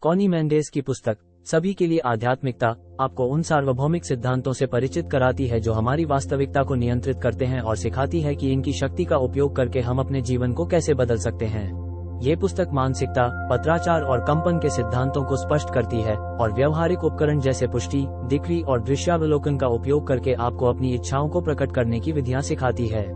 Connie Mendes की पुस्तक सभी के लिए आध्यात्मिकता आपको उन सार्वभौमिक सिद्धांतों से परिचित कराती है जो हमारी वास्तविकता को नियंत्रित करते हैं और सिखाती है कि इनकी शक्ति का उपयोग करके हम अपने जीवन को कैसे बदल सकते हैं। ये पुस्तक मानसिकता, पत्राचार और कंपन के सिद्धांतों को स्पष्ट करती है और व्यवहारिक उपकरण जैसे पुष्टि, दिक्री और दृश्यावलोकन का उपयोग करके आपको अपनी इच्छाओं को प्रकट करने की विधियां सिखाती है।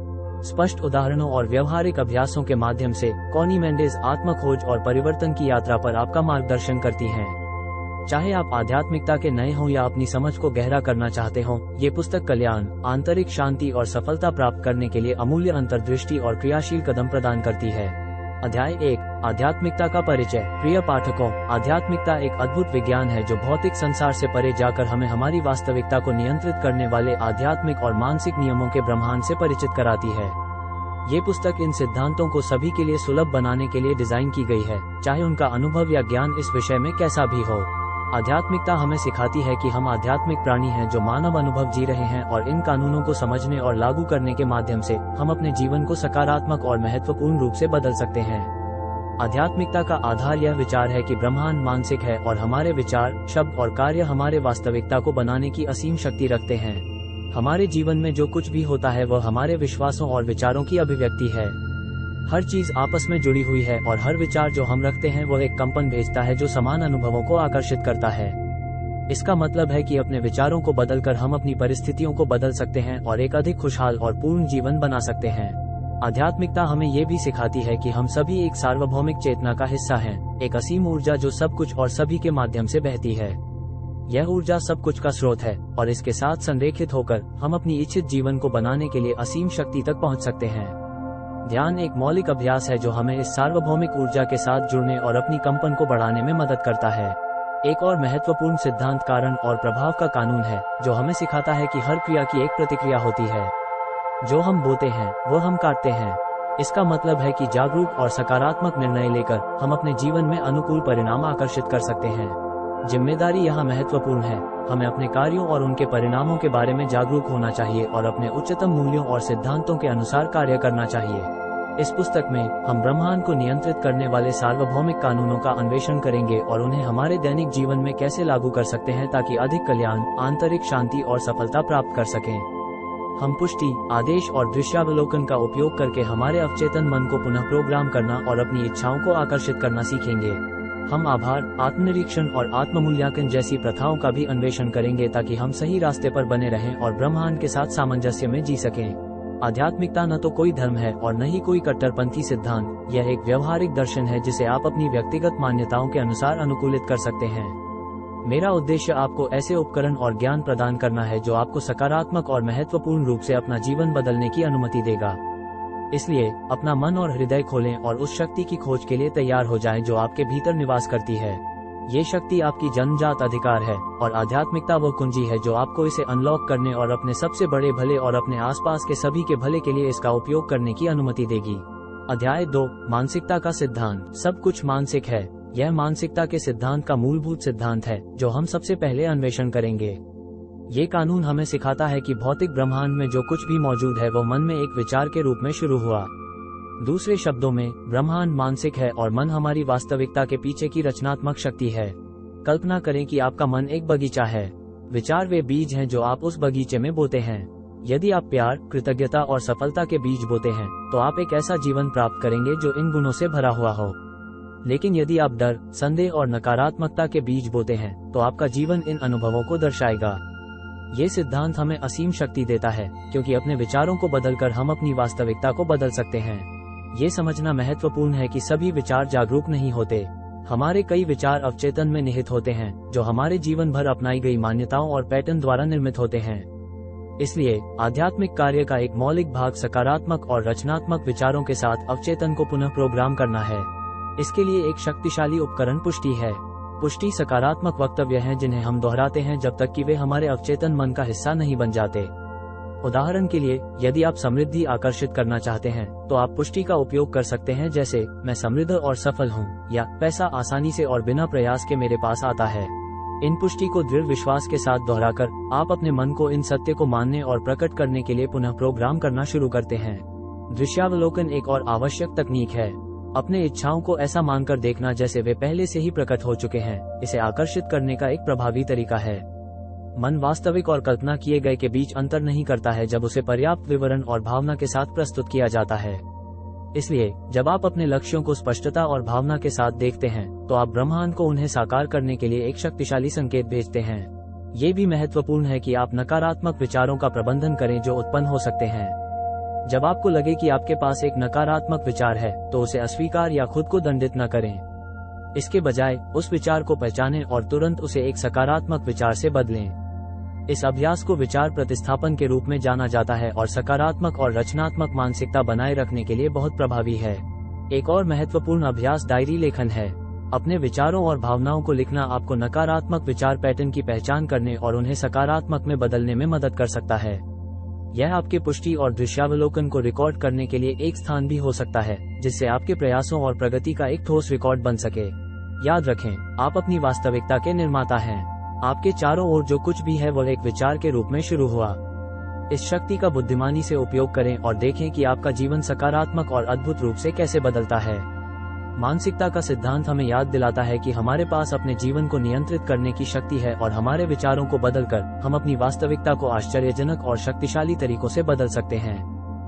स्पष्ट उदाहरणों और व्यवहारिक अभ्यासों के माध्यम से कॉनी मेंडेस आत्मखोज और परिवर्तन की यात्रा पर आपका मार्गदर्शन करती हैं। चाहे आप आध्यात्मिकता के नए हों या अपनी समझ को गहरा करना चाहते हों, ये पुस्तक कल्याण, आंतरिक शांति और सफलता प्राप्त करने के लिए अमूल्य अंतर्दृष्टि और क्रियाशील कदम प्रदान करती है। अध्याय 1, आध्यात्मिकता का परिचय। प्रिय पाठकों, आध्यात्मिकता एक अद्भुत विज्ञान है जो भौतिक संसार से परे जाकर हमें हमारी वास्तविकता को नियंत्रित करने वाले आध्यात्मिक और मानसिक नियमों के ब्रह्मांड से परिचित कराती है। ये पुस्तक इन सिद्धांतों को सभी के लिए सुलभ बनाने के लिए डिजाइन की गई है, चाहे उनका अनुभव या ज्ञान इस विषय में कैसा भी हो। आध्यात्मिकता हमें सिखाती है कि हम आध्यात्मिक प्राणी हैं जो मानव अनुभव जी रहे हैं और इन कानूनों को समझने और लागू करने के माध्यम से हम अपने जीवन को सकारात्मक और महत्वपूर्ण रूप से बदल सकते हैं। आध्यात्मिकता का आधार यह विचार है कि ब्रह्मांड मानसिक है और हमारे विचार, शब्द और कार्य हमारे वास्तविकता को बनाने की असीम शक्ति रखते हैं। हमारे जीवन में जो कुछ भी होता है वह हमारे विश्वासों और विचारों की अभिव्यक्ति है। हर चीज आपस में जुड़ी हुई है और हर विचार जो हम रखते हैं वह एक कंपन भेजता है जो समान अनुभवों को आकर्षित करता है। इसका मतलब है कि अपने विचारों को बदलकर हम अपनी परिस्थितियों को बदल सकते हैं और एक अधिक खुशहाल और पूर्ण जीवन बना सकते हैं। आध्यात्मिकता हमें ये भी सिखाती है कि हम सभी एक सार्वभौमिक चेतना का हिस्सा हैं, एक असीम ऊर्जा जो सब कुछ और सभी के माध्यम से बहती है। यह ऊर्जा सब कुछ का स्रोत है और इसके साथ संरेखित होकर हम अपनी इच्छित जीवन को बनाने के लिए असीम शक्ति तक पहुंच सकते हैं। ध्यान एक मौलिक अभ्यास है जो हमें इस सार्वभौमिक ऊर्जा के साथ जुड़ने और अपनी कंपन को बढ़ाने में मदद करता है। एक और महत्वपूर्ण सिद्धांत कारण और प्रभाव का कानून है, जो हमें सिखाता है कि हर क्रिया की एक प्रतिक्रिया होती है। जो हम बोते हैं वो हम काटते हैं। इसका मतलब है कि जागरूक और सकारात्मक निर्णय लेकर हम अपने जीवन में अनुकूल परिणाम आकर्षित कर सकते हैं। जिम्मेदारी यहाँ महत्वपूर्ण है। हमें अपने कार्यों और उनके परिणामों के बारे में जागरूक होना चाहिए और अपने उच्चतम मूल्यों और सिद्धांतों के अनुसार कार्य करना चाहिए। इस पुस्तक में हम ब्रह्मांड को नियंत्रित करने वाले सार्वभौमिक कानूनों का अन्वेषण करेंगे और उन्हें हमारे दैनिक जीवन में कैसे लागू कर सकते हैं ताकि अधिक कल्याण, आंतरिक शांति और सफलता प्राप्त कर सकें। हम पुष्टि, आदेश और दृश्यावलोकन का उपयोग करके हमारे अवचेतन मन को पुनः प्रोग्राम करना और अपनी इच्छाओं को आकर्षित करना सीखेंगे। हम आभार, आत्मनिरीक्षण और आत्ममूल्यांकन जैसी प्रथाओं का भी अन्वेषण करेंगे ताकि हम सही रास्ते पर बने रहें और ब्रह्मांड के साथ सामंजस्य में जी सकें। आध्यात्मिकता न तो कोई धर्म है और न ही कोई कट्टरपंथी सिद्धांत। यह एक व्यवहारिक दर्शन है जिसे आप अपनी व्यक्तिगत मान्यताओं के अनुसार अनुकूलित कर सकते हैं। मेरा उद्देश्य आपको ऐसे उपकरण और ज्ञान प्रदान करना है जो आपको सकारात्मक और महत्वपूर्ण रूप से अपना जीवन बदलने की अनुमति देगा। इसलिए अपना मन और हृदय खोलें और उस शक्ति की खोज के लिए तैयार हो जाएं जो आपके भीतर निवास करती है। ये शक्ति आपकी जन्मजात अधिकार है और आध्यात्मिकता वो कुंजी है जो आपको इसे अनलॉक करने और अपने सबसे बड़े भले और अपने आसपास के सभी के भले के लिए इसका उपयोग करने की अनुमति देगी। अध्याय 2, मानसिकता का सिद्धांत। सब कुछ मानसिक है। यह मानसिकता के सिद्धांत का मूलभूत सिद्धांत है जो हम सबसे पहले अन्वेषण करेंगे। ये कानून हमें सिखाता है कि भौतिक ब्रह्मांड में जो कुछ भी मौजूद है वो मन में एक विचार के रूप में शुरू हुआ। दूसरे शब्दों में, ब्रह्मांड मानसिक है और मन हमारी वास्तविकता के पीछे की रचनात्मक शक्ति है। कल्पना करें कि आपका मन एक बगीचा है। विचार वे बीज हैं जो आप उस बगीचे में बोते हैं। यदि आप प्यार, कृतज्ञता और सफलता के बीज बोते हैं तो आप एक ऐसा जीवन प्राप्त करेंगे जो इन गुणों से भरा हुआ हो। लेकिन यदि आप डर, संदेह और नकारात्मकता के बीज बोते हैं तो आपका जीवन इन अनुभवों को दर्शाएगा। ये सिद्धांत हमें असीम शक्ति देता है क्योंकि अपने विचारों को बदलकर हम अपनी वास्तविकता को बदल सकते हैं। ये समझना महत्वपूर्ण है कि सभी विचार जागरूक नहीं होते। हमारे कई विचार अवचेतन में निहित होते हैं जो हमारे जीवन भर अपनाई गई मान्यताओं और पैटर्न द्वारा निर्मित होते हैं। इसलिए आध्यात्मिक कार्य का एक मौलिक भाग सकारात्मक और रचनात्मक विचारों के साथ अवचेतन को पुनः प्रोग्राम करना है। इसके लिए एक शक्तिशाली उपकरण पुष्टि है। पुष्टि सकारात्मक वक्तव्य हैं जिन्हें हम दोहराते हैं जब तक कि वे हमारे अवचेतन मन का हिस्सा नहीं बन जाते। उदाहरण के लिए, यदि आप समृद्धि आकर्षित करना चाहते हैं तो आप पुष्टि का उपयोग कर सकते हैं जैसे मैं समृद्ध और सफल हूँ या पैसा आसानी से और बिना प्रयास के मेरे पास आता है। इन पुष्टि को दृढ़ विश्वास के साथ दोहराकर आप अपने मन को इन सत्य को मानने और प्रकट करने के लिए पुनः प्रोग्राम करना शुरू करते हैं। दृश्यावलोकन एक और आवश्यक तकनीक है। अपने इच्छाओं को ऐसा मानकर देखना जैसे वे पहले से ही प्रकट हो चुके हैं, इसे आकर्षित करने का एक प्रभावी तरीका है। मन वास्तविक और कल्पना किए गए के बीच अंतर नहीं करता है जब उसे पर्याप्त विवरण और भावना के साथ प्रस्तुत किया जाता है। इसलिए जब आप अपने लक्ष्यों को स्पष्टता और भावना के साथ देखते हैं तो आप ब्रह्मांड को उन्हें साकार करने के लिए एक शक्तिशाली संकेत भेजते हैं। ये भी महत्वपूर्ण है कि आप नकारात्मक विचारों का प्रबंधन करें जो उत्पन्न हो सकते हैं। जब आपको लगे कि आपके पास एक नकारात्मक विचार है तो उसे अस्वीकार या खुद को दंडित न करें। इसके बजाय उस विचार को पहचानें और तुरंत उसे एक सकारात्मक विचार से बदलें। इस अभ्यास को विचार प्रतिस्थापन के रूप में जाना जाता है और सकारात्मक और रचनात्मक मानसिकता बनाए रखने के लिए बहुत प्रभावी है। एक और महत्वपूर्ण अभ्यास डायरी लेखन है। अपने विचारों और भावनाओं को लिखना आपको नकारात्मक विचार पैटर्न की पहचान करने और उन्हें सकारात्मक में बदलने में मदद कर सकता है। यह आपके पुष्टि और दृश्यावलोकन को रिकॉर्ड करने के लिए एक स्थान भी हो सकता है, जिससे आपके प्रयासों और प्रगति का एक ठोस रिकॉर्ड बन सके। याद रखें, आप अपनी वास्तविकता के निर्माता हैं। आपके चारों ओर जो कुछ भी है वह एक विचार के रूप में शुरू हुआ। इस शक्ति का बुद्धिमानी से उपयोग करें और देखें कि आपका जीवन सकारात्मक और अद्भुत रूप से कैसे बदलता है। मानसिकता का सिद्धांत हमें याद दिलाता है कि हमारे पास अपने जीवन को नियंत्रित करने की शक्ति है और हमारे विचारों को बदलकर हम अपनी वास्तविकता को आश्चर्यजनक और शक्तिशाली तरीकों से बदल सकते हैं।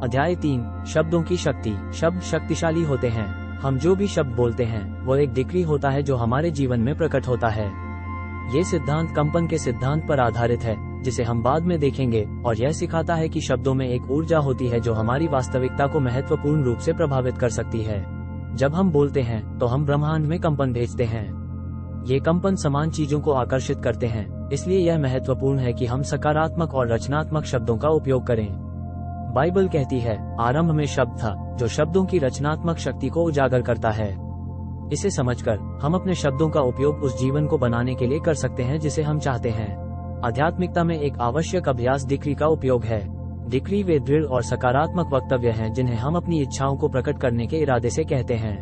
अध्याय 3, शब्दों की शक्ति। शब्द शक्तिशाली होते हैं। हम जो भी शब्द बोलते हैं वो एक डिक्री होता है जो हमारे जीवन में प्रकट होता है। ये सिद्धांत कंपन के सिद्धांत पर आधारित है, जिसे हम बाद में देखेंगे, और यह सिखाता है कि शब्दों में एक ऊर्जा होती है जो हमारी वास्तविकता को महत्वपूर्ण रूप से प्रभावित कर सकती है। जब हम बोलते हैं तो हम ब्रह्मांड में कंपन भेजते हैं। ये कंपन समान चीजों को आकर्षित करते हैं, इसलिए यह महत्वपूर्ण है कि हम सकारात्मक और रचनात्मक शब्दों का उपयोग करें। बाइबल कहती है, आरंभ में शब्द था, जो शब्दों की रचनात्मक शक्ति को उजागर करता है। इसे समझकर हम अपने शब्दों का उपयोग उस जीवन को बनाने के लिए कर सकते हैं जिसे हम चाहते हैं। आध्यात्मिकता में एक आवश्यक अभ्यास डिक्री का उपयोग है। डिक्री वे दृढ़ और सकारात्मक वक्तव्य हैं जिन्हें हम अपनी इच्छाओं को प्रकट करने के इरादे से कहते हैं।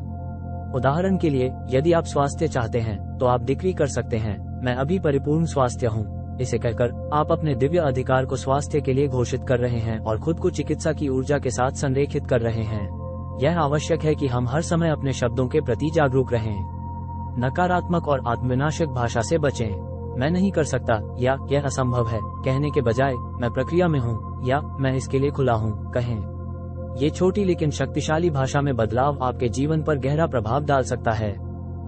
उदाहरण के लिए, यदि आप स्वास्थ्य चाहते हैं तो आप डिक्री कर सकते हैं, मैं अभी परिपूर्ण स्वास्थ्य हूँ। इसे कहकर आप अपने दिव्य अधिकार को स्वास्थ्य के लिए घोषित कर रहे हैं और खुद को चिकित्सा की ऊर्जा के साथ संरेखित कर रहे हैं। यह आवश्यक है कि हम हर समय अपने शब्दों के प्रति जागरूक रहें। नकारात्मक और आत्मविनाशक भाषा से बचें। मैं नहीं कर सकता या यह असंभव है कहने के बजाय मैं प्रक्रिया में हूँ या मैं इसके लिए खुला हूँ कहें। ये छोटी लेकिन शक्तिशाली भाषा में बदलाव आपके जीवन पर गहरा प्रभाव डाल सकता है।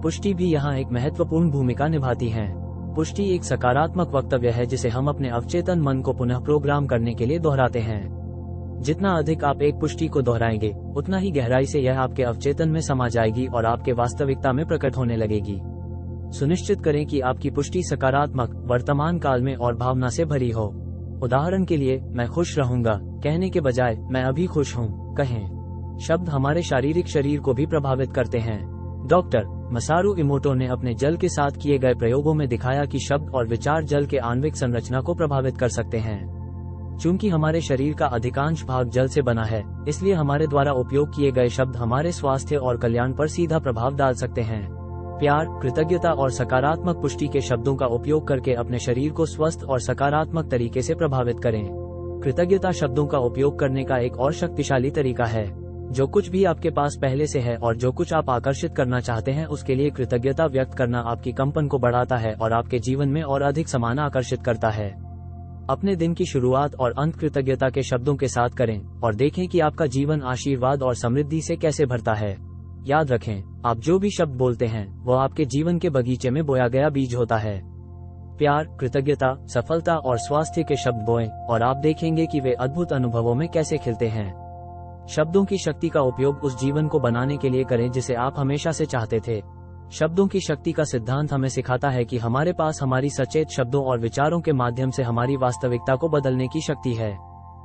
पुष्टि भी यहाँ एक महत्वपूर्ण भूमिका निभाती है। पुष्टि एक सकारात्मक वक्तव्य है जिसे हम अपने अवचेतन मन को पुनः प्रोग्राम करने के लिए दोहराते हैं। जितना अधिक आप एक पुष्टि को दोहराएंगे, उतना ही गहराई से यह आपके अवचेतन में समा जाएगी और आपके वास्तविकता में प्रकट होने लगेगी। सुनिश्चित करें कि आपकी पुष्टि सकारात्मक, वर्तमान काल में और भावना से भरी हो। उदाहरण के लिए, मैं खुश रहूंगा कहने के बजाय मैं अभी खुश हूँ कहें। शब्द हमारे शारीरिक शरीर को भी प्रभावित करते हैं। डॉक्टर मसारू इमोटो ने अपने जल के साथ किए गए प्रयोगों में दिखाया कि शब्द और विचार जल के आणविक संरचना को प्रभावित कर सकते हैं। चूंकि हमारे शरीर का अधिकांश भाग जल से बना है, इसलिए हमारे द्वारा उपयोग किए गए शब्द हमारे स्वास्थ्य और कल्याण पर सीधा प्रभाव डाल सकते हैं। प्यार, कृतज्ञता और सकारात्मक पुष्टि के शब्दों का उपयोग करके अपने शरीर को स्वस्थ और सकारात्मक तरीके से प्रभावित करें। कृतज्ञता शब्दों का उपयोग करने का एक और शक्तिशाली तरीका है। जो कुछ भी आपके पास पहले से है और जो कुछ आप आकर्षित करना चाहते हैं उसके लिए कृतज्ञता व्यक्त करना आपकी कंपन को बढ़ाता है और आपके जीवन में और अधिक समान आकर्षित करता है। अपने दिन की शुरुआत और अंत कृतज्ञता के शब्दों के साथ करें और देखें कि आपका जीवन आशीर्वाद और समृद्धि से कैसे भरता है। याद रखें, आप जो भी शब्द बोलते हैं वो आपके जीवन के बगीचे में बोया गया बीज होता है। प्यार, कृतज्ञता, सफलता और स्वास्थ्य के शब्द बोएं और आप देखेंगे कि वे अद्भुत अनुभवों में कैसे खिलते हैं। शब्दों की शक्ति का उपयोग उस जीवन को बनाने के लिए करें जिसे आप हमेशा से चाहते थे। शब्दों की शक्ति का सिद्धांत हमें सिखाता है कि हमारे पास हमारी सचेत शब्दों और विचारों के माध्यम से हमारी वास्तविकता को बदलने की शक्ति है।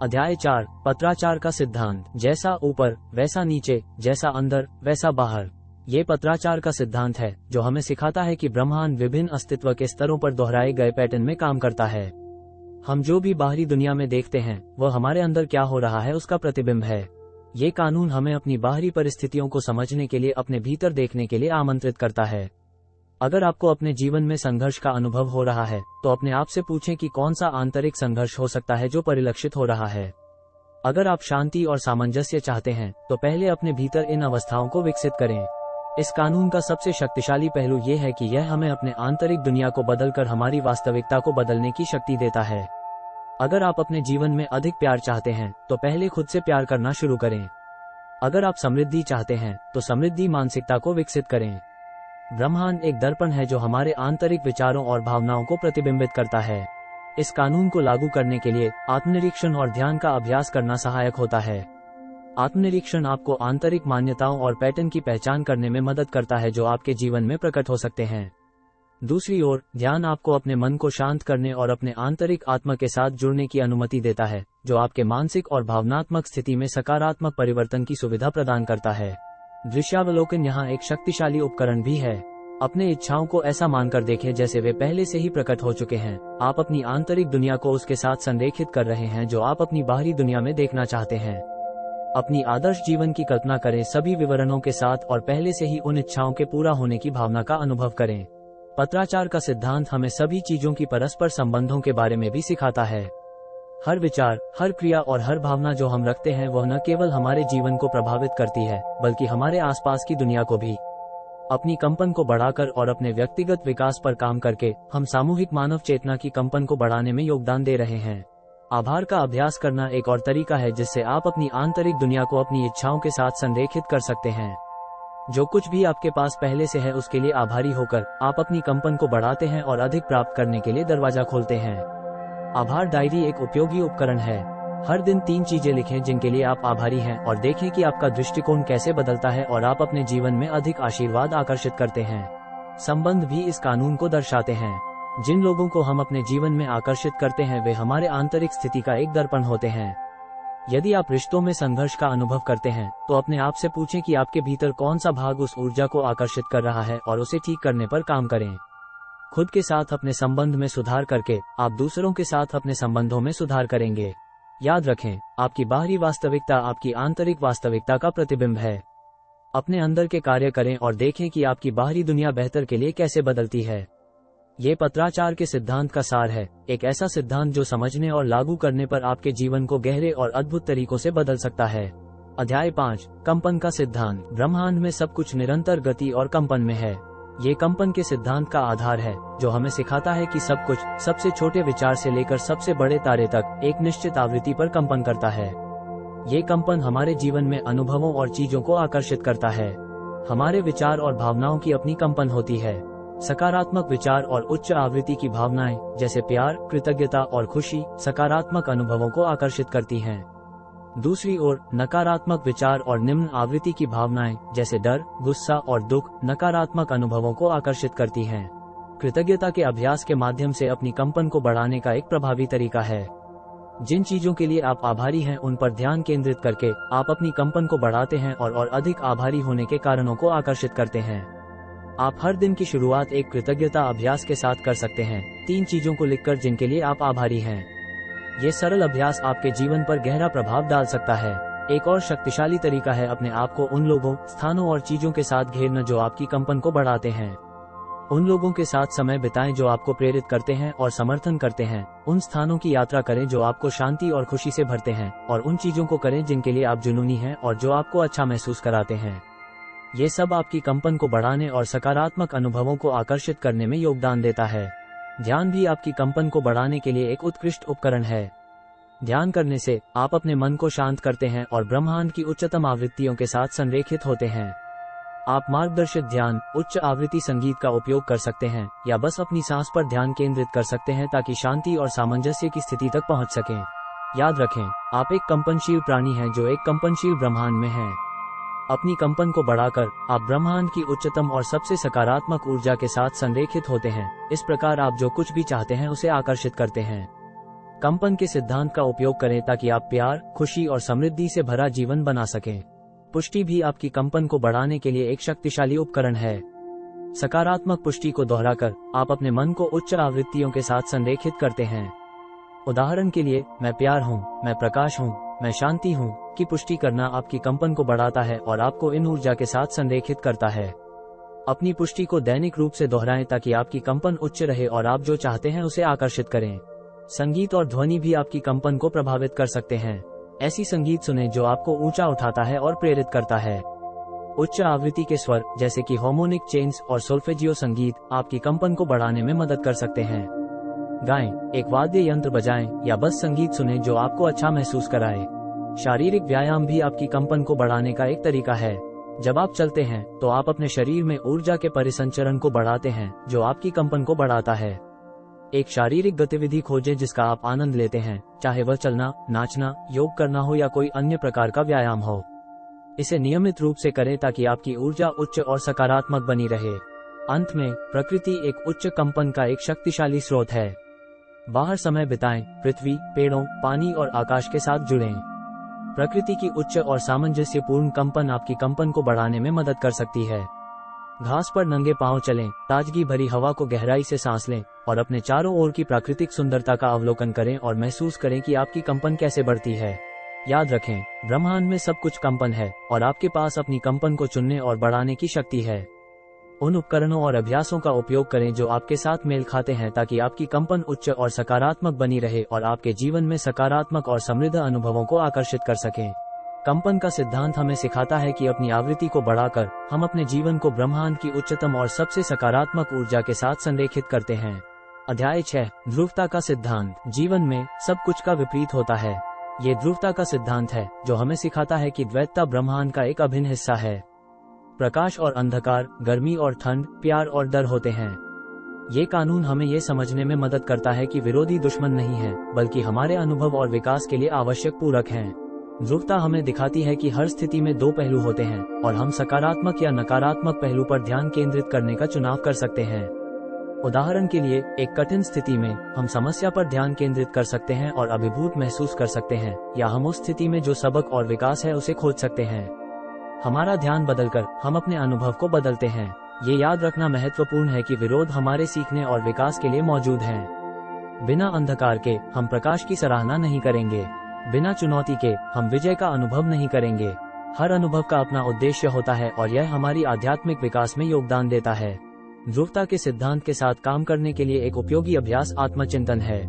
अध्याय 4, पत्राचार का सिद्धांत। जैसा ऊपर वैसा नीचे, जैसा अंदर वैसा बाहर। ये पत्राचार का सिद्धांत है जो हमें सिखाता है कि ब्रह्मांड विभिन्न अस्तित्व के स्तरों पर दोहराए गए पैटर्न में काम करता है। हम जो भी बाहरी दुनिया में देखते हैं वह हमारे अंदर क्या हो रहा है उसका प्रतिबिंब है। ये कानून हमें अपनी बाहरी परिस्थितियों को समझने के लिए अपने भीतर देखने के लिए आमंत्रित करता है। अगर आपको अपने जीवन में संघर्ष का अनुभव हो रहा है तो अपने आप से पूछें कि कौन सा आंतरिक संघर्ष हो सकता है जो परिलक्षित हो रहा है। अगर आप शांति और सामंजस्य चाहते हैं तो पहले अपने भीतर इन अवस्थाओं को विकसित करें। इस कानून का सबसे शक्तिशाली पहलू ये है कि यह हमें अपने आंतरिक दुनिया को बदलकर हमारी वास्तविकता को बदलने की शक्ति देता है। अगर आप अपने जीवन में अधिक प्यार चाहते हैं तो पहले खुद से प्यार करना शुरू करें। अगर आप समृद्धि चाहते हैं तो समृद्धि मानसिकता को विकसित करें। ब्रह्मांड एक दर्पण है जो हमारे आंतरिक विचारों और भावनाओं को प्रतिबिंबित करता है। इस कानून को लागू करने के लिए आत्मनिरीक्षण और ध्यान का अभ्यास करना सहायक होता है। आत्मनिरीक्षण आपको आंतरिक मान्यताओं और पैटर्न की पहचान करने में मदद करता है जो आपके जीवन में प्रकट हो सकते हैं। दूसरी ओर, ध्यान आपको अपने मन को शांत करने और अपने आंतरिक आत्मा के साथ जुड़ने की अनुमति देता है, जो आपके मानसिक और भावनात्मक स्थिति में सकारात्मक परिवर्तन की सुविधा प्रदान करता है। दृश्यावलोकन यहाँ एक शक्तिशाली उपकरण भी है। अपने इच्छाओं को ऐसा मानकर देखें जैसे वे पहले से ही प्रकट हो चुके हैं। आप अपनी आंतरिक दुनिया को उसके साथ संरेखित कर रहे हैं जो आप अपनी बाहरी दुनिया में देखना चाहते हैं। अपनी आदर्श जीवन की कल्पना करें सभी विवरणों के साथ और पहले से ही उन इच्छाओं के पूरा होने की भावना का अनुभव करें। पत्राचार का सिद्धांत हमें सभी चीजों की परस्पर संबंधों के बारे में भी सिखाता है। हर विचार, हर क्रिया और हर भावना जो हम रखते हैं वह न केवल हमारे जीवन को प्रभावित करती है बल्कि हमारे आसपास की दुनिया को भी। अपनी कंपन को बढ़ाकर और अपने व्यक्तिगत विकास पर काम करके हम सामूहिक मानव चेतना की कंपन को बढ़ाने में योगदान दे रहे हैं। आभार का अभ्यास करना एक और तरीका है जिससे आप अपनी आंतरिक दुनिया को अपनी इच्छाओं के साथ संरेखित कर सकते हैं। जो कुछ भी आपके पास पहले से है उसके लिए आभारी होकर आप अपनी कंपन को बढ़ाते हैं और अधिक प्राप्त करने के लिए दरवाजा खोलते हैं। आभार डायरी एक उपयोगी उपकरण है। हर दिन 3 चीजें लिखें जिनके लिए आप आभारी हैं और देखें कि आपका दृष्टिकोण कैसे बदलता है और आप अपने जीवन में अधिक आशीर्वाद आकर्षित करते हैं। संबंध भी इस कानून को दर्शाते हैं। जिन लोगों को हम अपने जीवन में आकर्षित करते हैं वे हमारे आंतरिक स्थिति का एक दर्पण होते हैं। यदि आप रिश्तों में संघर्ष का अनुभव करते हैं तो अपने आप से पूछें कि आपके भीतर कौन सा भाग उस ऊर्जा को आकर्षित कर रहा है और उसे ठीक करने पर काम करें। खुद के साथ अपने संबंध में सुधार करके आप दूसरों के साथ अपने संबंधों में सुधार करेंगे। याद रखें, आपकी बाहरी वास्तविकता आपकी आंतरिक वास्तविकता का प्रतिबिंब है। अपने अंदर के कार्य करें और देखें कि आपकी बाहरी दुनिया बेहतर के लिए कैसे बदलती है। ये पत्राचार के सिद्धांत का सार है, एक ऐसा सिद्धांत जो समझने और लागू करने पर आपके जीवन को गहरे और अद्भुत तरीकों से बदल सकता है। अध्याय 5, कंपन का सिद्धांत। ब्रह्मांड में सब कुछ निरंतर गति और कंपन में है। ये कंपन के सिद्धांत का आधार है जो हमें सिखाता है कि सब कुछ, सबसे छोटे विचार से लेकर सबसे बड़े तारे तक, एक निश्चित आवृत्ति पर कंपन करता है। ये कंपन हमारे जीवन में अनुभवों और चीजों को आकर्षित करता है। हमारे विचार और भावनाओं की अपनी कंपन होती है। सकारात्मक विचार और उच्च आवृत्ति की भावनाएं जैसे प्यार, कृतज्ञता और खुशी सकारात्मक अनुभवों को आकर्षित करती हैं। दूसरी ओर नकारात्मक विचार और निम्न आवृत्ति की भावनाएं जैसे डर, गुस्सा और दुख नकारात्मक अनुभवों को आकर्षित करती हैं। कृतज्ञता के अभ्यास के माध्यम से अपनी कंपन को बढ़ाने का एक प्रभावी तरीका है। जिन चीजों के लिए आप आभारी हैं उन पर ध्यान केंद्रित करके आप अपनी कंपन को बढ़ाते हैं और अधिक आभारी होने के कारणों को आकर्षित करते हैं। आप हर दिन की शुरुआत एक कृतज्ञता अभ्यास के साथ कर सकते हैं, 3 चीजों को लिखकर जिनके लिए आप आभारी हैं। ये सरल अभ्यास आपके जीवन पर गहरा प्रभाव डाल सकता है। एक और शक्तिशाली तरीका है अपने आप को उन लोगों, स्थानों और चीजों के साथ घेरना जो आपकी कंपन को बढ़ाते हैं। उन लोगों के साथ समय बिताएं जो आपको प्रेरित करते हैं और समर्थन करते हैं। उन स्थानों की यात्रा करें जो आपको शांति और खुशी से भरते हैं और उन चीजों को करें जिनके लिए आप जुनूनी हैं और जो आपको अच्छा महसूस कराते हैं। ये सब आपकी कंपन को बढ़ाने और सकारात्मक अनुभवों को आकर्षित करने में योगदान देता है। ध्यान भी आपकी कंपन को बढ़ाने के लिए एक उत्कृष्ट उपकरण है। ध्यान करने से आप अपने मन को शांत करते हैं और ब्रह्मांड की उच्चतम आवृत्तियों के साथ संरेखित होते हैं। आप मार्गदर्शित ध्यान, उच्च आवृत्ति संगीत का उपयोग कर सकते हैं या बस अपनी सांस पर ध्यान केंद्रित कर सकते हैं ताकि शांति और सामंजस्य की स्थिति तक पहुंच सकें। याद रखें, आप एक कंपनशील प्राणी हैं जो एक कंपनशील ब्रह्मांड में है। अपनी कंपन को बढ़ाकर आप ब्रह्मांड की उच्चतम और सबसे सकारात्मक ऊर्जा के साथ संरेखित होते हैं। इस प्रकार आप जो कुछ भी चाहते हैं उसे आकर्षित करते हैं। कंपन के सिद्धांत का उपयोग करें ताकि आप प्यार, खुशी और समृद्धि से भरा जीवन बना सकें। पुष्टि भी आपकी कंपन को बढ़ाने के लिए एक शक्तिशाली उपकरण है। सकारात्मक पुष्टि को दोहराकर आप अपने मन को उच्च आवृत्तियों के साथ संरेखित करते हैं। उदाहरण के लिए, मैं प्यार हूँ, मैं प्रकाश हूँ, मैं शांति हूँ की पुष्टि करना आपकी कंपन को बढ़ाता है और आपको इन ऊर्जा के साथ संरेखित करता है। अपनी पुष्टि को दैनिक रूप से दोहराएं ताकि आपकी कंपन उच्च रहे और आप जो चाहते हैं उसे आकर्षित करें। संगीत और ध्वनि भी आपकी कंपन को प्रभावित कर सकते हैं। ऐसी संगीत सुने जो आपको ऊंचा उठाता है और प्रेरित करता है। उच्च आवृत्ति के स्वर जैसे कि हार्मोनिक चेन्स और सोल्फेजियो संगीत आपकी कंपन को बढ़ाने में मदद कर सकते हैं। गाएं, एक वाद्य यंत्र बजाएं या बस संगीत सुने जो आपको अच्छा महसूस कराए। शारीरिक व्यायाम भी आपकी कंपन को बढ़ाने का एक तरीका है। जब आप चलते हैं तो आप अपने शरीर में ऊर्जा के परिसंचरण को बढ़ाते हैं जो आपकी कंपन को बढ़ाता है। एक शारीरिक गतिविधि खोजें जिसका आप आनंद लेते हैं, चाहे वह चलना, नाचना, योग करना हो या कोई अन्य प्रकार का व्यायाम हो। इसे नियमित रूप से करें ताकि आपकी ऊर्जा उच्च और सकारात्मक बनी रहे। अंत में, प्रकृति एक उच्च कंपन का एक शक्तिशाली स्रोत है। बाहर समय बिताएं, पृथ्वी, पेड़ों, पानी और आकाश के साथ जुड़ें। प्रकृति की उच्च और सामंजस्यपूर्ण कंपन आपकी कंपन को बढ़ाने में मदद कर सकती है। घास पर नंगे पांव चलें, ताजगी भरी हवा को गहराई से सांस लें और अपने चारों ओर की प्राकृतिक सुंदरता का अवलोकन करें और महसूस करें कि आपकी कंपन कैसे बढ़ती है। याद रखें, ब्रह्मांड में सब कुछ कंपन है और आपके पास अपनी कंपन को चुनने और बढ़ाने की शक्ति है। उन उपकरणों और अभ्यासों का उपयोग करें जो आपके साथ मेल खाते हैं ताकि आपकी कंपन उच्च और सकारात्मक बनी रहे और आपके जीवन में सकारात्मक और समृद्ध अनुभवों को आकर्षित कर सकें। कंपन का सिद्धांत हमें सिखाता है कि अपनी आवृत्ति को बढ़ाकर हम अपने जीवन को ब्रह्मांड की उच्चतम और सबसे सकारात्मक ऊर्जा के साथ संरेखित करते हैं। अध्याय 6, ध्रुवता का सिद्धांत। जीवन में सब कुछ का विपरीत होता है। ये ध्रुवता का सिद्धांत है जो हमें सिखाता है कि द्वैतता ब्रह्मांड का एक अभिन्न हिस्सा है। प्रकाश और अंधकार, गर्मी और ठंड, प्यार और डर होते हैं। ये कानून हमें ये समझने में मदद करता है कि विरोधी दुश्मन नहीं है, बल्कि हमारे अनुभव और विकास के लिए आवश्यक पूरक हैं। ध्रुवता हमें दिखाती है कि हर स्थिति में दो पहलू होते हैं और हम सकारात्मक या नकारात्मक पहलू पर ध्यान केंद्रित करने का चुनाव कर सकते हैं। उदाहरण के लिए, एक कठिन स्थिति में हम समस्या पर ध्यान केंद्रित कर सकते हैं और अभिभूत महसूस कर सकते हैं, या हम उस स्थिति में जो सबक और विकास है उसे खोज सकते हैं। हमारा ध्यान बदलकर हम अपने अनुभव को बदलते हैं। ये याद रखना महत्वपूर्ण है कि विरोध हमारे सीखने और विकास के लिए मौजूद हैं। बिना अंधकार के हम प्रकाश की सराहना नहीं करेंगे। बिना चुनौती के हम विजय का अनुभव नहीं करेंगे। हर अनुभव का अपना उद्देश्य होता है और यह हमारी आध्यात्मिक विकास में योगदान देता है। ध्रुवता के सिद्धांत के साथ काम करने के लिए एक उपयोगी अभ्यास आत्मचिंतन है।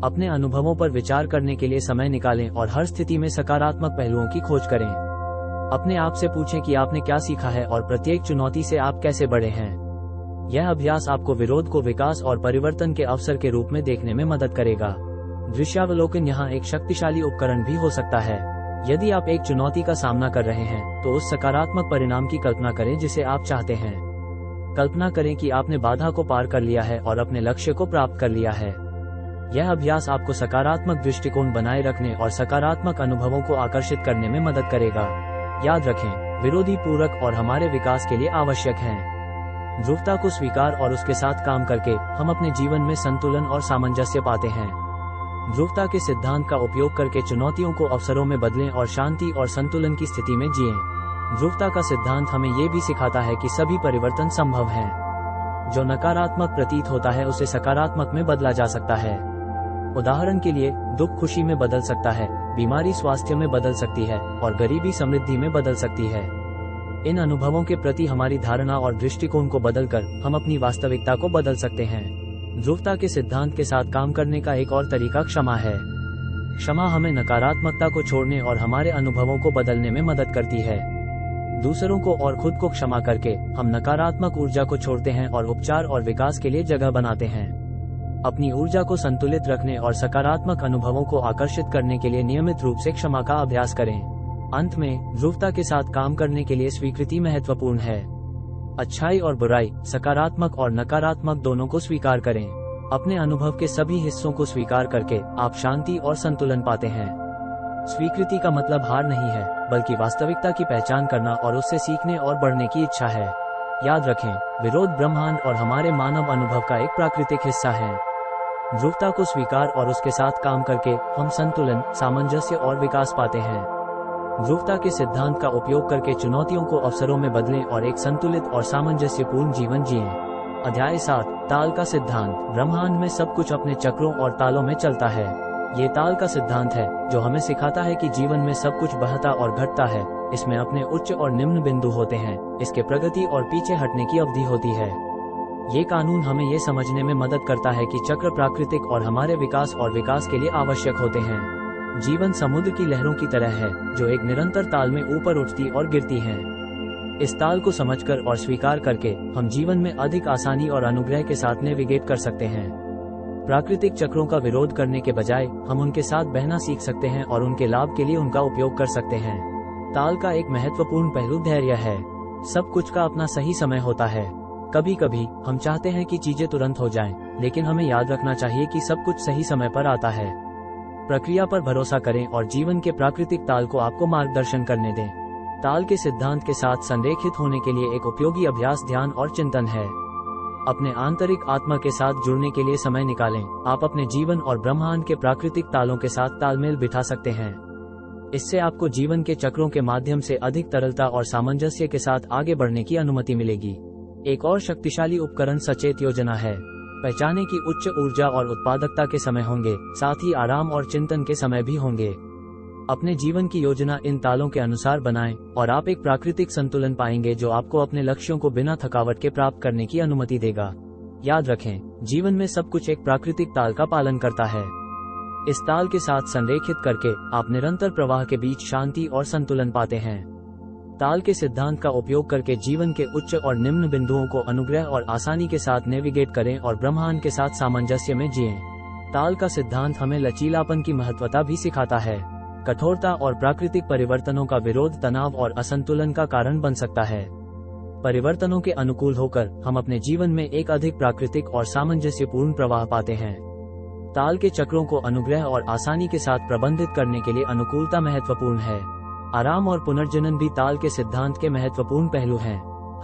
अपने अनुभवों पर विचार करने के लिए समय निकालें और हर स्थिति में सकारात्मक पहलुओं की खोज करें। अपने आप से पूछें कि आपने क्या सीखा है और प्रत्येक चुनौती से आप कैसे बढ़े हैं। यह अभ्यास आपको विरोध को विकास और परिवर्तन के अवसर के रूप में देखने में मदद करेगा। दृश्यावलोकन यहाँ एक शक्तिशाली उपकरण भी हो सकता है। यदि आप एक चुनौती का सामना कर रहे हैं तो उस सकारात्मक परिणाम की कल्पना करें जिसे आप चाहते हैं। कल्पना करें कि आपने बाधा को पार कर लिया है और अपने लक्ष्य को प्राप्त कर लिया है। यह अभ्यास आपको सकारात्मक दृष्टिकोण बनाए रखने और सकारात्मक अनुभवों को आकर्षित करने में मदद करेगा। याद रखें, विरोधी पूरक और हमारे विकास के लिए आवश्यक हैं। ध्रुवता को स्वीकार और उसके साथ काम करके हम अपने जीवन में संतुलन और सामंजस्य पाते हैं। ध्रुवता के सिद्धांत का उपयोग करके चुनौतियों को अवसरों में बदलें और शांति और संतुलन की स्थिति में जिएं। ध्रुवता का सिद्धांत हमें ये भी सिखाता है कि सभी परिवर्तन संभव हैं। जो नकारात्मक प्रतीत होता है उसे सकारात्मक में बदला जा सकता है। उदाहरण के लिए, दुख खुशी में बदल सकता है, बीमारी स्वास्थ्य में बदल सकती है और गरीबी समृद्धि में बदल सकती है। इन अनुभवों के प्रति हमारी धारणा और दृष्टिकोण को बदलकर हम अपनी वास्तविकता को बदल सकते हैं। ध्रुवता के सिद्धांत के साथ काम करने का एक और तरीका क्षमा है। क्षमा हमें नकारात्मकता को छोड़ने और हमारे अनुभवों को बदलने में मदद करती है। दूसरों को और खुद को क्षमा करके हम नकारात्मक ऊर्जा को छोड़ते हैं और उपचार और विकास के लिए जगह बनाते हैं। अपनी ऊर्जा को संतुलित रखने और सकारात्मक अनुभवों को आकर्षित करने के लिए नियमित रूप से क्षमा का अभ्यास करें। अंत में, ध्रुवता के साथ काम करने के लिए स्वीकृति महत्वपूर्ण है। अच्छाई और बुराई, सकारात्मक और नकारात्मक दोनों को स्वीकार करें। अपने अनुभव के सभी हिस्सों को स्वीकार करके आप शांति और संतुलन पाते हैं। स्वीकृति का मतलब हार नहीं है, बल्कि वास्तविकता की पहचान करना और उससे सीखने और बढ़ने की इच्छा है। याद रखें, विरोध ब्रह्मांड और हमारे मानव अनुभव का एक प्राकृतिक हिस्सा है। ध्रुवता को स्वीकार और उसके साथ काम करके हम संतुलन, सामंजस्य और विकास पाते हैं। ध्रुवता के सिद्धांत का उपयोग करके चुनौतियों को अवसरों में बदलें और एक संतुलित और सामंजस्यपूर्ण जीवन जिएं। अध्याय 7, ताल का सिद्धांत। ब्रह्मांड में सब कुछ अपने चक्रों और तालों में चलता है। ये ताल का सिद्धांत है जो हमें सिखाता है कि जीवन में सब कुछ बहता और घटता है। इसमें अपने उच्च और निम्न बिंदु होते हैं। इसके प्रगति और पीछे हटने की अवधि होती है। ये कानून हमें ये समझने में मदद करता है कि चक्र प्राकृतिक और हमारे विकास के लिए आवश्यक होते हैं। जीवन समुद्र की लहरों की तरह है जो एक निरंतर ताल में ऊपर उठती और गिरती हैं। इस ताल को समझकर और स्वीकार करके हम जीवन में अधिक आसानी और अनुग्रह के साथ नेविगेट कर सकते हैं। प्राकृतिक चक्रों का विरोध करने के बजाय हम उनके साथ बहना सीख सकते हैं और उनके लाभ के लिए उनका उपयोग कर सकते हैं। ताल का एक महत्वपूर्ण पहलू धैर्य है। सब कुछ का अपना सही समय होता है। कभी कभी हम चाहते हैं कि चीजें तुरंत हो जाएं, लेकिन हमें याद रखना चाहिए कि सब कुछ सही समय पर आता है। प्रक्रिया पर भरोसा करें और जीवन के प्राकृतिक ताल को आपको मार्गदर्शन करने दें। ताल के सिद्धांत के साथ संरेखित होने के लिए एक उपयोगी अभ्यास ध्यान और चिंतन है। अपने आंतरिक आत्मा के साथ जुड़ने के लिए समय निकालें। आप अपने जीवन और ब्रह्मांड के प्राकृतिक तालों के साथ तालमेल बिठा सकते हैं। इससे आपको जीवन के चक्रों के माध्यम से अधिक तरलता और सामंजस्य के साथ आगे बढ़ने की अनुमति मिलेगी। एक और शक्तिशाली उपकरण सचेत योजना है। पहचाने की उच्च ऊर्जा और उत्पादकता के समय होंगे, साथ ही आराम और चिंतन के समय भी होंगे। अपने जीवन की योजना इन तालों के अनुसार बनाएं और आप एक प्राकृतिक संतुलन पाएंगे जो आपको अपने लक्ष्यों को बिना थकावट के प्राप्त करने की अनुमति देगा। याद रखें, जीवन में सब कुछ एक प्राकृतिक ताल का पालन करता है। इस ताल के साथ संरेखित करके आप निरंतर प्रवाह के बीच शांति और संतुलन पाते हैं। ताल के सिद्धांत का उपयोग करके जीवन के उच्च और निम्न बिंदुओं को अनुग्रह और आसानी के साथ नेविगेट करें और ब्रह्मांड के साथ सामंजस्य में जिएं। ताल का सिद्धांत हमें लचीलापन की महत्वता भी सिखाता है। कठोरता और प्राकृतिक परिवर्तनों का विरोध तनाव और असंतुलन का कारण बन सकता है। परिवर्तनों के अनुकूल होकर हम अपने जीवन में एक अधिक प्राकृतिक और सामंजस्यपूर्ण प्रवाह पाते हैं। ताल के चक्रों को अनुग्रह और आसानी के साथ प्रबंधित करने के लिए अनुकूलता महत्वपूर्ण है। आराम और पुनर्जनन भी ताल के सिद्धांत के महत्वपूर्ण पहलू हैं।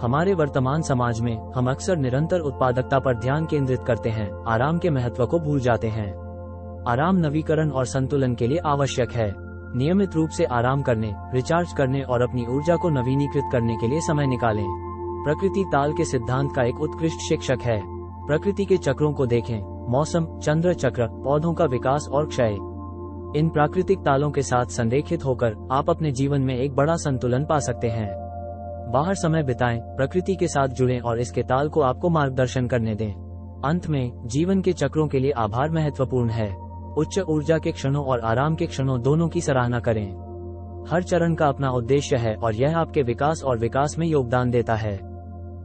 हमारे वर्तमान समाज में हम अक्सर निरंतर उत्पादकता पर ध्यान केंद्रित करते हैं, आराम के महत्व को भूल जाते हैं। आराम नवीकरण और संतुलन के लिए आवश्यक है। नियमित रूप से आराम करने, रिचार्ज करने और अपनी ऊर्जा को नवीनीकृत करने के लिए समय निकालें। प्रकृति ताल के सिद्धांत का एक उत्कृष्ट शिक्षक है। प्रकृति के चक्रों को देखें, मौसम, चंद्र चक्र, पौधों का विकास और क्षय। इन प्राकृतिक तालों के साथ संरेखित होकर आप अपने जीवन में एक बड़ा संतुलन पा सकते हैं। बाहर समय बिताएं, प्रकृति के साथ जुड़ें और इसके ताल को आपको मार्गदर्शन करने दें। अंत में, जीवन के चक्रों के लिए आभार महत्वपूर्ण है। उच्च ऊर्जा के क्षणों और आराम के क्षणों दोनों की सराहना करें। हर चरण का अपना उद्देश्य है और यह आपके विकास और विकास में योगदान देता है।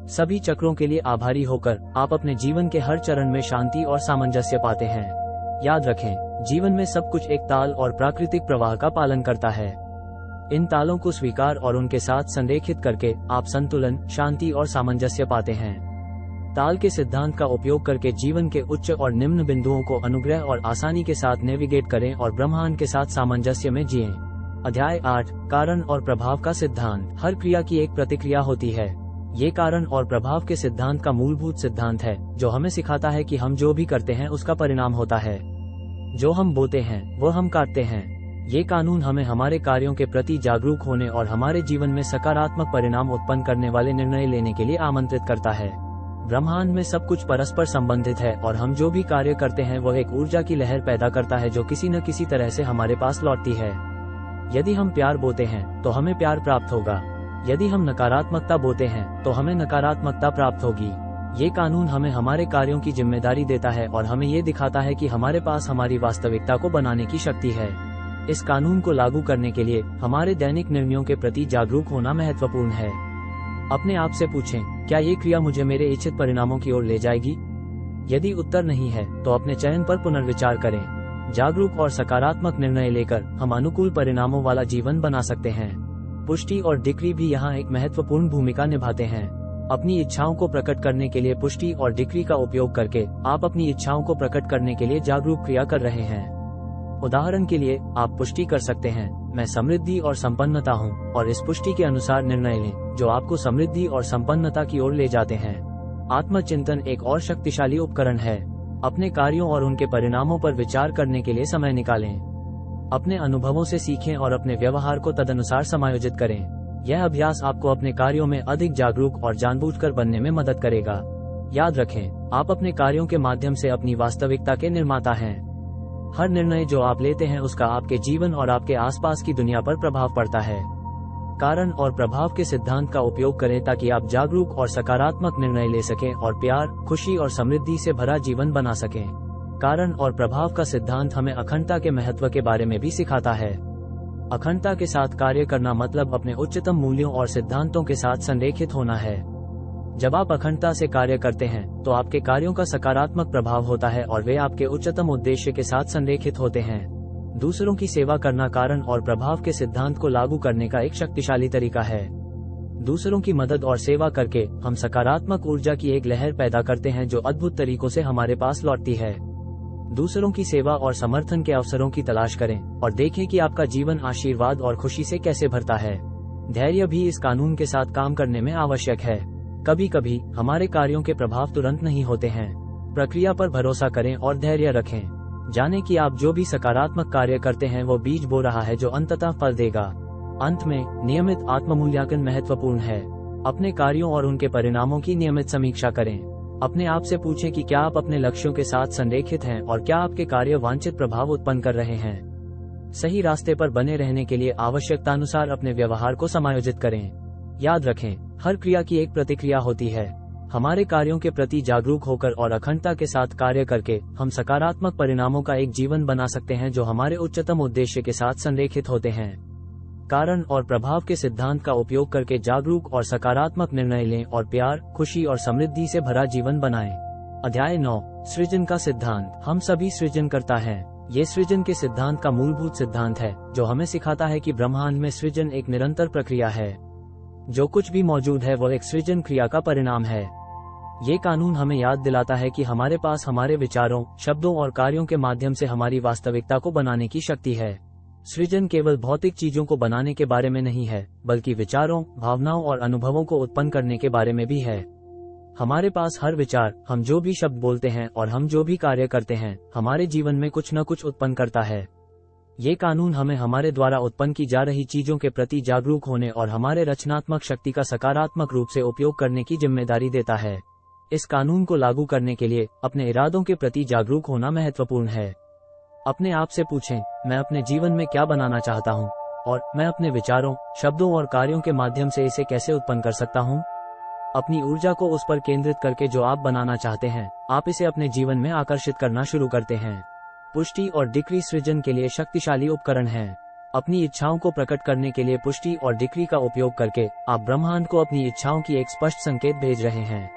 सभी चक्रों के लिए आभारी होकर आप अपने जीवन के हर चरण में शांति और सामंजस्य पाते हैं। याद रखें, जीवन में सब कुछ एक ताल और प्राकृतिक प्रवाह का पालन करता है। इन तालों को स्वीकार और उनके साथ संरेखित करके आप संतुलन, शांति और सामंजस्य पाते हैं। ताल के सिद्धांत का उपयोग करके जीवन के उच्च और निम्न बिंदुओं को अनुग्रह और आसानी के साथ नेविगेट करें और ब्रह्मांड के साथ सामंजस्य में जिएं। अध्याय 8, कारण और प्रभाव का सिद्धांत। हर क्रिया की एक प्रतिक्रिया होती है। ये कारण और प्रभाव के सिद्धांत का मूलभूत सिद्धांत है जो हमें सिखाता है कि हम जो भी करते हैं उसका परिणाम होता है। जो हम बोते हैं वो हम काटते हैं। ये कानून हमें हमारे कार्यों के प्रति जागरूक होने और हमारे जीवन में सकारात्मक परिणाम उत्पन्न करने वाले निर्णय लेने के लिए आमंत्रित करता है। ब्रह्मांड में सब कुछ परस्पर संबंधित है और हम जो भी कार्य करते हैं वह एक ऊर्जा की लहर पैदा करता है जो किसी न किसी तरह से हमारे पास लौटती है। यदि हम प्यार बोते हैं तो हमें प्यार प्राप्त होगा। यदि हम नकारात्मकता बोते हैं तो हमें नकारात्मकता प्राप्त होगी। ये कानून हमें हमारे कार्यों की जिम्मेदारी देता है और हमें ये दिखाता है कि हमारे पास हमारी वास्तविकता को बनाने की शक्ति है। इस कानून को लागू करने के लिए हमारे दैनिक निर्णयों के प्रति जागरूक होना महत्वपूर्ण है। अपने आप से पूछें, क्या ये क्रिया मुझे मेरे इच्छित परिणामों की ओर ले जाएगी? यदि उत्तर नहीं है तो अपने चयन पर पुनर्विचार करें। जागरूक और सकारात्मक निर्णय लेकर हम अनुकूल परिणामों वाला जीवन बना सकते हैं। पुष्टि और डिक्री भी यहाँ एक महत्वपूर्ण भूमिका निभाते हैं। अपनी इच्छाओं को प्रकट करने के लिए पुष्टि और डिक्री का उपयोग करके आप अपनी इच्छाओं को प्रकट करने के लिए जागरूक क्रिया कर रहे हैं। उदाहरण के लिए, आप पुष्टि कर सकते हैं, मैं समृद्धि और संपन्नता हूँ, और इस पुष्टि के अनुसार निर्णय लें जो आपको समृद्धि और संपन्नता की ओर ले जाते हैं। आत्मचिंतन एक और शक्तिशाली उपकरण है। अपने कार्यों और उनके परिणामों पर विचार करने के लिए समय निकालें। अपने अनुभवों से सीखें और अपने व्यवहार को तदनुसार समायोजित करें। यह अभ्यास आपको अपने कार्यों में अधिक जागरूक और जानबूझकर बनने में मदद करेगा। याद रखें, आप अपने कार्यों के माध्यम से अपनी वास्तविकता के निर्माता हैं। हर निर्णय जो आप लेते हैं उसका आपके जीवन और आपके आसपास की दुनिया पर प्रभाव पड़ता है। कारण और प्रभाव के सिद्धांत का उपयोग करें ताकि आप जागरूक और सकारात्मक निर्णय ले सकें और प्यार, खुशी और समृद्धि से भरा जीवन बना सकें। कारण और प्रभाव का सिद्धांत हमें अखंडता के महत्व के बारे में भी सिखाता है। अखंडता के साथ कार्य करना मतलब अपने उच्चतम मूल्यों और सिद्धांतों के साथ संरेखित होना है। जब आप अखंडता से कार्य करते हैं तो आपके कार्यों का सकारात्मक प्रभाव होता है और वे आपके उच्चतम उद्देश्य के साथ संरेखित होते हैं। दूसरों की सेवा करना कारण और प्रभाव के सिद्धांत को लागू करने का एक शक्तिशाली तरीका है। दूसरों की मदद और सेवा करके हम सकारात्मक ऊर्जा की एक लहर पैदा करते हैं जो अद्भुत तरीकों से हमारे पास लौटती है। दूसरों की सेवा और समर्थन के अवसरों की तलाश करें और देखें कि आपका जीवन आशीर्वाद और खुशी से कैसे भरता है। धैर्य भी इस कानून के साथ काम करने में आवश्यक है। कभी कभी हमारे कार्यों के प्रभाव तुरंत नहीं होते हैं। प्रक्रिया पर भरोसा करें और धैर्य रखें। जानें कि आप जो भी सकारात्मक कार्य करते हैं वो बीज बो रहा है जो अंततः फल देगा। अंत में नियमित आत्ममूल्यांकन महत्वपूर्ण है। अपने कार्यों और उनके परिणामों की नियमित समीक्षा करें। अपने आप से पूछें कि क्या आप अपने लक्ष्यों के साथ संरेखित हैं और क्या आपके कार्य वांछित प्रभाव उत्पन्न कर रहे हैं। सही रास्ते पर बने रहने के लिए आवश्यकतानुसार अपने व्यवहार को समायोजित करें। याद रखें, हर क्रिया की एक प्रतिक्रिया होती है। हमारे कार्यों के प्रति जागरूक होकर और अखंडता के साथ कार्य करके हम सकारात्मक परिणामों का एक जीवन बना सकते हैं जो हमारे उच्चतम उद्देश्य के साथ संरेखित होते हैं। कारण और प्रभाव के सिद्धांत का उपयोग करके जागरूक और सकारात्मक निर्णय लें और प्यार, खुशी और समृद्धि से भरा जीवन बनाएं। अध्याय 9, सृजन का सिद्धांत। हम सभी सृजन करता है। ये सृजन के सिद्धांत का मूलभूत सिद्धांत है जो हमें सिखाता है कि ब्रह्मांड में सृजन एक निरंतर प्रक्रिया है। जो कुछ भी मौजूद है वो एक सृजन क्रिया का परिणाम है। ये कानून हमें याद दिलाता है कि हमारे पास हमारे विचारों, शब्दों और कार्यों के माध्यम से हमारी वास्तविकता को बनाने की शक्ति है। सृजन केवल भौतिक चीजों को बनाने के बारे में नहीं है, बल्कि विचारों, भावनाओं और अनुभवों को उत्पन्न करने के बारे में भी है। हमारे पास हर विचार, हम जो भी शब्द बोलते हैं और हम जो भी कार्य करते हैं, हमारे जीवन में कुछ न कुछ उत्पन्न करता है। ये कानून हमें हमारे द्वारा उत्पन्न की जा रही चीजों के प्रति जागरूक होने और हमारे रचनात्मक शक्ति का सकारात्मक रूप से उपयोग करने की जिम्मेदारी देता है। इस कानून को लागू करने के लिए अपने इरादों के प्रति जागरूक होना महत्वपूर्ण है। अपने आप से पूछें, मैं अपने जीवन में क्या बनाना चाहता हूँ और मैं अपने विचारों, शब्दों और कार्यों के माध्यम से इसे कैसे उत्पन्न कर सकता हूँ। अपनी ऊर्जा को उस पर केंद्रित करके जो आप बनाना चाहते हैं, आप इसे अपने जीवन में आकर्षित करना शुरू करते हैं। पुष्टि और डिक्री सृजन के लिए शक्तिशाली उपकरण हैं। अपनी इच्छाओं को प्रकट करने के लिए पुष्टि और डिक्री का उपयोग करके आप ब्रह्मांड को अपनी इच्छाओं की एक स्पष्ट संकेत भेज रहे हैं।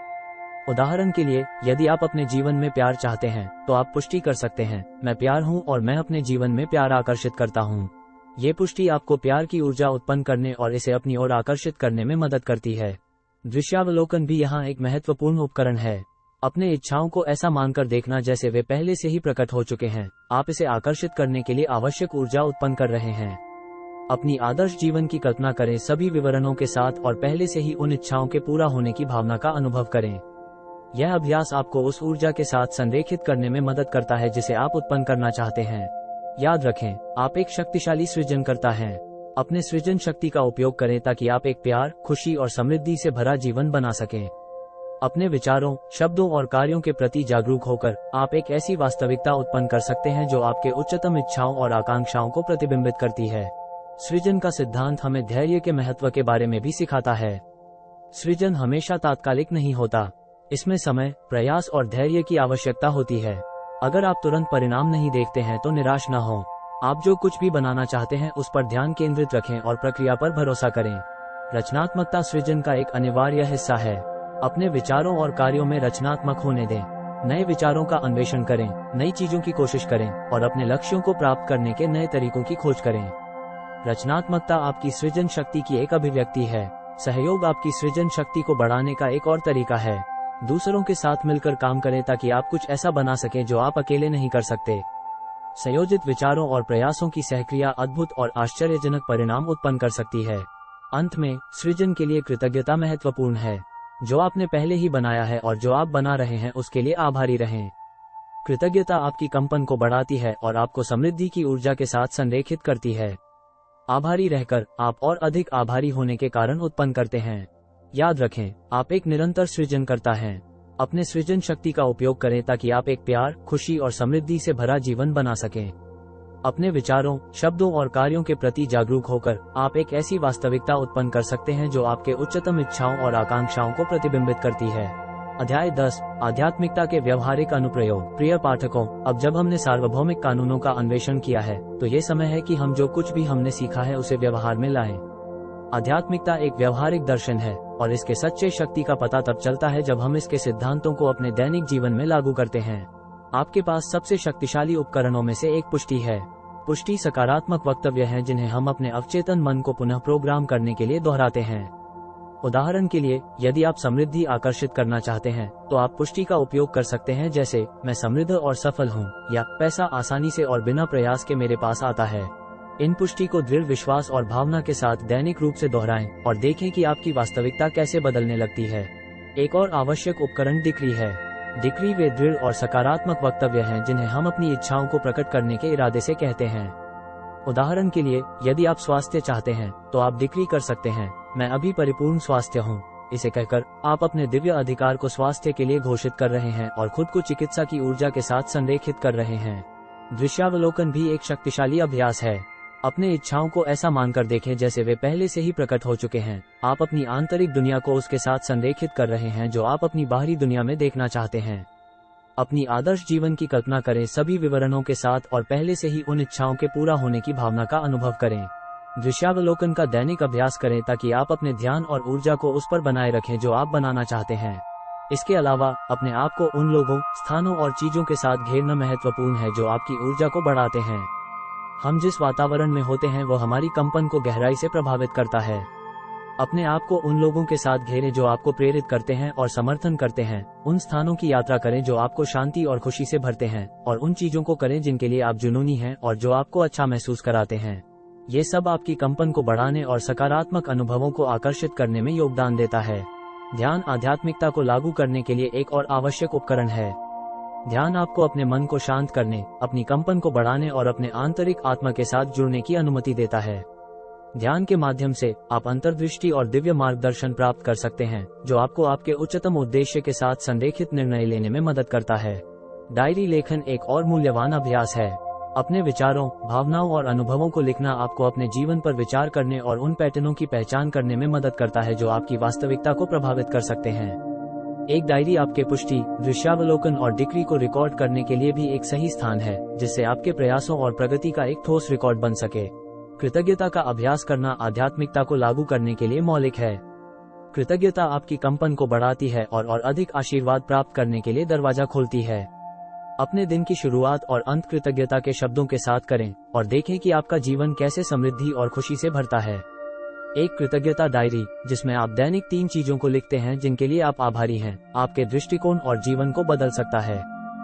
उदाहरण के लिए, यदि आप अपने जीवन में प्यार चाहते हैं तो आप पुष्टि कर सकते हैं, मैं प्यार हूं और मैं अपने जीवन में प्यार आकर्षित करता हूं। ये पुष्टि आपको प्यार की ऊर्जा उत्पन्न करने और इसे अपनी ओर आकर्षित करने में मदद करती है। दृश्यावलोकन भी यहाँ एक महत्वपूर्ण उपकरण है। अपने इच्छाओं को ऐसा मानकर देखना जैसे वे पहले से ही प्रकट हो चुके हैं। आप इसे आकर्षित करने के लिए आवश्यक ऊर्जा उत्पन्न कर रहे हैं। अपनी आदर्श जीवन की कल्पना करें सभी विवरणों के साथ और पहले से ही उन इच्छाओं के पूरा होने की भावना का अनुभव करें। यह अभ्यास आपको उस ऊर्जा के साथ संरेखित करने में मदद करता है जिसे आप उत्पन्न करना चाहते हैं। याद रखें, आप एक शक्तिशाली सृजनकर्ता हैं। अपने सृजन शक्ति का उपयोग करें ताकि आप एक प्यार, खुशी और समृद्धि से भरा जीवन बना सकें। अपने विचारों, शब्दों और कार्यों के प्रति जागरूक होकर आप एक ऐसी वास्तविकता उत्पन्न कर सकते हैं जो आपके उच्चतम इच्छाओं और आकांक्षाओं को प्रतिबिंबित करती है। सृजन का सिद्धांत हमें धैर्य के महत्व के बारे में भी सिखाता है। सृजन हमेशा तात्कालिक नहीं होता। इसमें समय, प्रयास और धैर्य की आवश्यकता होती है। अगर आप तुरंत परिणाम नहीं देखते हैं तो निराश न हो। आप जो कुछ भी बनाना चाहते हैं उस पर ध्यान केंद्रित रखें और प्रक्रिया पर भरोसा करें। रचनात्मकता सृजन का एक अनिवार्य हिस्सा है। अपने विचारों और कार्यों में रचनात्मक होने दें। नए विचारों का अन्वेषण करें, नई चीजों की कोशिश करें और अपने लक्ष्यों को प्राप्त करने के नए तरीकों की खोज करें। रचनात्मकता आपकी सृजन शक्ति की एक अभिव्यक्ति है। सहयोग आपकी सृजन शक्ति को बढ़ाने का एक और तरीका है। दूसरों के साथ मिलकर काम करें ताकि आप कुछ ऐसा बना सकें जो आप अकेले नहीं कर सकते। संयोजित विचारों और प्रयासों की सहक्रिया अद्भुत और आश्चर्यजनक परिणाम उत्पन्न कर सकती है। अंत में, सृजन के लिए कृतज्ञता महत्वपूर्ण है। जो आपने पहले ही बनाया है और जो आप बना रहे हैं उसके लिए आभारी रहें। कृतज्ञता आपकी कंपन को बढ़ाती है और आपको समृद्धि की ऊर्जा के साथ संरेखित करती है। आभारी रहकर आप और अधिक आभारी होने के कारण उत्पन्न करते हैं। याद रखें, आप एक निरंतर सृजनकर्ता हैं। अपने सृजन शक्ति का उपयोग करें ताकि आप एक प्यार, खुशी और समृद्धि से भरा जीवन बना सकें। अपने विचारों, शब्दों और कार्यों के प्रति जागरूक होकर आप एक ऐसी वास्तविकता उत्पन्न कर सकते हैं जो आपके उच्चतम इच्छाओं और आकांक्षाओं को प्रतिबिंबित करती है। अध्याय 10 आध्यात्मिकता के व्यवहारिक अनुप्रयोग। प्रिय पाठकों, अब जब हमने सार्वभौमिक कानूनों का अन्वेषण किया है तो ये समय है कि हम जो कुछ भी हमने सीखा है उसे व्यवहार में लाएं। आध्यात्मिकता एक व्यवहारिक दर्शन है और इसके सच्चे शक्ति का पता तब चलता है जब हम इसके सिद्धांतों को अपने दैनिक जीवन में लागू करते हैं। आपके पास सबसे शक्तिशाली उपकरणों में से एक पुष्टि है। पुष्टि सकारात्मक वक्तव्य हैं जिन्हें हम अपने अवचेतन मन को पुनः प्रोग्राम करने के लिए दोहराते हैं। उदाहरण के लिए, यदि आप समृद्धि आकर्षित करना चाहते हैं तो आप पुष्टि का उपयोग कर सकते हैं, जैसे मैं समृद्ध और सफल हूँ, या पैसा आसानी से और बिना प्रयास के मेरे पास आता है। इन पुष्टि को दृढ़ विश्वास और भावना के साथ दैनिक रूप से दोहराएं और देखें कि आपकी वास्तविकता कैसे बदलने लगती है। एक और आवश्यक उपकरण डिक्री है। डिक्री वे दृढ़ और सकारात्मक वक्तव्य हैं जिन्हें हम अपनी इच्छाओं को प्रकट करने के इरादे से कहते हैं। उदाहरण के लिए, यदि आप स्वास्थ्य चाहते हैं तो आप डिक्री कर सकते हैं, मैं अभी परिपूर्ण स्वास्थ्य हूँ। इसे कहकर आप अपने दिव्य अधिकार को स्वास्थ्य के लिए घोषित कर रहे हैं और खुद को चिकित्सा की ऊर्जा के साथ संरेखित कर रहे हैं। दृश्यावलोकन भी एक शक्तिशाली अभ्यास है। अपने इच्छाओं को ऐसा मानकर देखें जैसे वे पहले से ही प्रकट हो चुके हैं। आप अपनी आंतरिक दुनिया को उसके साथ संरेखित कर रहे हैं जो आप अपनी बाहरी दुनिया में देखना चाहते हैं। अपनी आदर्श जीवन की कल्पना करें सभी विवरणों के साथ और पहले से ही उन इच्छाओं के पूरा होने की भावना का अनुभव करें। दृश्यावलोकन का दैनिक अभ्यास करें ताकि आप अपने ध्यान और ऊर्जा को उस पर बनाए रखें जो आप बनाना चाहते हैं। इसके अलावा अपने आप को उन लोगों, स्थानों और चीजों के साथ घेरना महत्वपूर्ण है जो आपकी ऊर्जा को बढ़ाते हैं। हम जिस वातावरण में होते हैं वो हमारी कंपन को गहराई से प्रभावित करता है। अपने आप को उन लोगों के साथ घेरें जो आपको प्रेरित करते हैं और समर्थन करते हैं। उन स्थानों की यात्रा करें जो आपको शांति और खुशी से भरते हैं, और उन चीजों को करें जिनके लिए आप जुनूनी हैं और जो आपको अच्छा महसूस कराते हैं। ये सब आपकी कंपन को बढ़ाने और सकारात्मक अनुभवों को आकर्षित करने में योगदान देता है। ध्यान आध्यात्मिकता को लागू करने के लिए एक और आवश्यक उपकरण है। ध्यान आपको अपने मन को शांत करने, अपनी कंपन को बढ़ाने और अपने आंतरिक आत्मा के साथ जुड़ने की अनुमति देता है। ध्यान के माध्यम से आप अंतर्दृष्टि और दिव्य मार्गदर्शन प्राप्त कर सकते हैं जो आपको आपके उच्चतम उद्देश्य के साथ संरेखित निर्णय लेने में मदद करता है। डायरी लेखन एक और मूल्यवान अभ्यास है। अपने विचारों, भावनाओं और अनुभवों को लिखना आपको अपने जीवन पर विचार करने और उन पैटर्नों की पहचान करने में मदद करता है जो आपकी वास्तविकता को प्रभावित कर सकते हैं। एक डायरी आपके पुष्टि, दृश्यावलोकन और डिक्री को रिकॉर्ड करने के लिए भी एक सही स्थान है जिससे आपके प्रयासों और प्रगति का एक ठोस रिकॉर्ड बन सके। कृतज्ञता का अभ्यास करना आध्यात्मिकता को लागू करने के लिए मौलिक है। कृतज्ञता आपकी कंपन को बढ़ाती है और अधिक आशीर्वाद प्राप्त करने के लिए दरवाजा खोलती है। अपने दिन की शुरुआत और अंत कृतज्ञता के शब्दों के साथ करें और देखें कि आपका जीवन कैसे समृद्धि और खुशी से भरता है। एक कृतज्ञता डायरी जिसमें आप दैनिक 3 चीजों को लिखते हैं जिनके लिए आप आभारी हैं, आपके दृष्टिकोण और जीवन को बदल सकता है।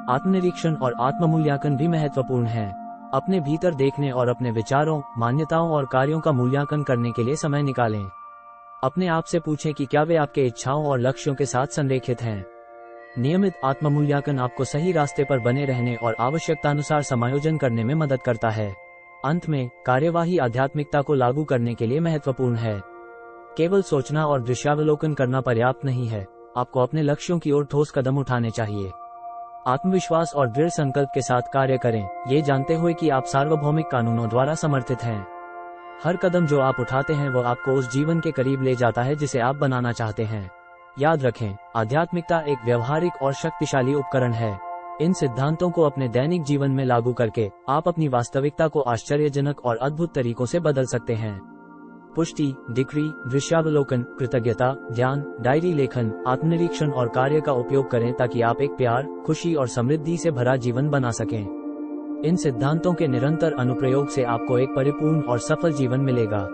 आत्मनिरीक्षण और आत्ममूल्यांकन भी महत्वपूर्ण है। अपने भीतर देखने और अपने विचारों, मान्यताओं और कार्यों का मूल्यांकन करने के लिए समय निकालें। अपने आप से पूछें कि क्या वे आपके इच्छाओं और लक्ष्यों के साथ संरेखित हैं। नियमित आत्ममूल्यांकन आपको सही रास्ते पर बने रहने और आवश्यकतानुसार समायोजन करने में मदद करता है। अंत में, कार्यवाही आध्यात्मिकता को लागू करने के लिए महत्वपूर्ण है। केवल सोचना और दृश्यावलोकन करना पर्याप्त नहीं है, आपको अपने लक्ष्यों की ओर ठोस कदम उठाने चाहिए। आत्मविश्वास और दृढ़ संकल्प के साथ कार्य करें, ये जानते हुए कि आप सार्वभौमिक कानूनों द्वारा समर्थित हैं। हर कदम जो आप उठाते हैं वो आपको उस जीवन के करीब ले जाता है जिसे आप बनाना चाहते हैं। याद रखें, आध्यात्मिकता एक व्यवहारिक और शक्तिशाली उपकरण है। इन सिद्धांतों को अपने दैनिक जीवन में लागू करके आप अपनी वास्तविकता को आश्चर्यजनक और अद्भुत तरीकों से बदल सकते हैं। पुष्टि, डिक्री, दृश्यावलोकन, कृतज्ञता, ध्यान, डायरी लेखन, आत्मनिरीक्षण और कार्य का उपयोग करें ताकि आप एक प्यार, खुशी और समृद्धि से भरा जीवन बना सकें। इन सिद्धांतों के निरंतर अनुप्रयोग से आपको एक परिपूर्ण और सफल जीवन मिलेगा।